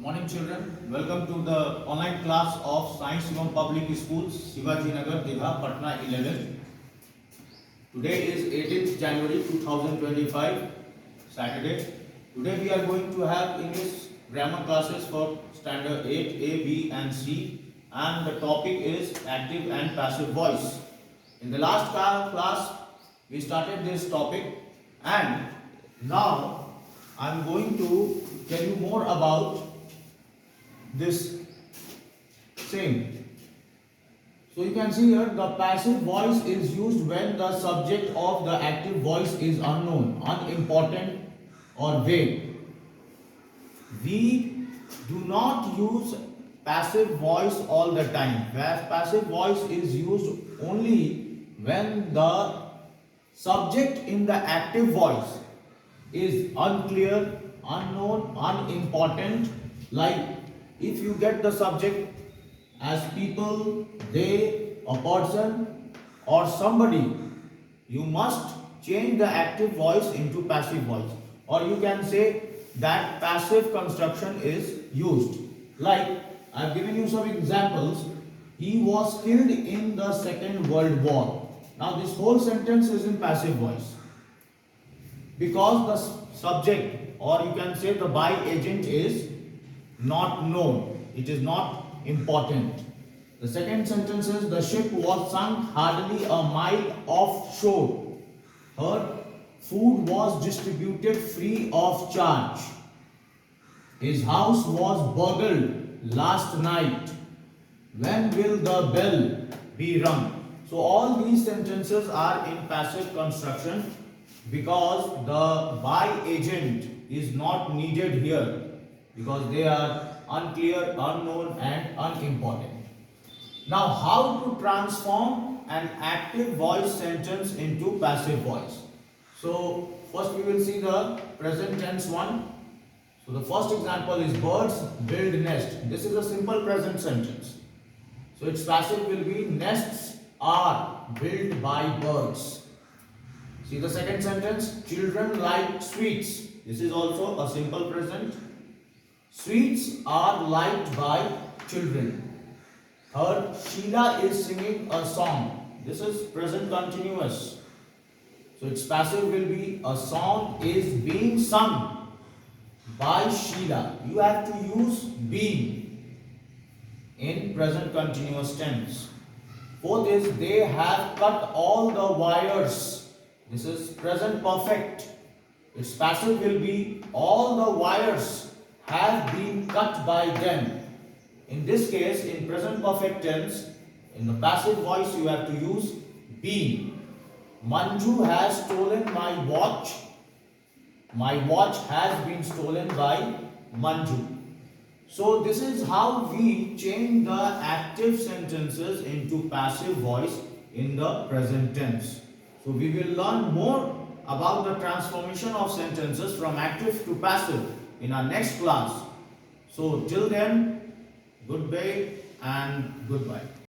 Morning children, welcome to the online class of Science Shivam Public Schools, Shivaji Nagar, Digha, Patna 11. Today is 18th January 2025, Saturday. Today we are going to have English grammar classes for standard 8, A, B and C, and the topic is active and passive voice. In the last class we started this topic, and now I am going to tell you more about this same. So you can see here the passive voice is used when the subject of the active voice is unknown, unimportant or vague. We do not use passive voice all the time. Passive voice is used only when the subject in the active voice is unclear, unknown, unimportant. Like if you get the subject as people, they, a person or somebody, you must change the active voice into passive voice, or you can say that passive construction is used. Like I have given you some examples. He was killed in the Second World War. Now this whole sentence is in passive voice because the subject, or you can say the by agent, is not known. It is not important. The second sentence is the ship was sunk hardly a mile offshore. Her food was distributed free of charge. His house was burgled last night. When will the bell be rung? So all these sentences are in passive construction because the by agent is not needed here, because they are unclear, unknown and unimportant. Now how to transform an active voice sentence into passive voice? So first we will see the present tense one. So the first example is birds build nest. This is a simple present sentence. So its passive will be nests are built by birds. See the second sentence, children like sweets. This is also a simple present. Sweets are liked by children. Third, Sheila is singing a song. This is present continuous. So its passive will be a song is being sung by Sheila. You have to use being in present continuous tense. Fourth is they have cut all the wires. This is present perfect. Its passive will be all the wires have been cut by them. In this case, in present perfect tense, in the passive voice you have to use been. Manju has stolen my watch. My watch has been stolen by Manju. So this is how we change the active sentences into passive voice in the present tense. So we will learn more about the transformation of sentences from active to passive in our next class. So till then, good day and goodbye.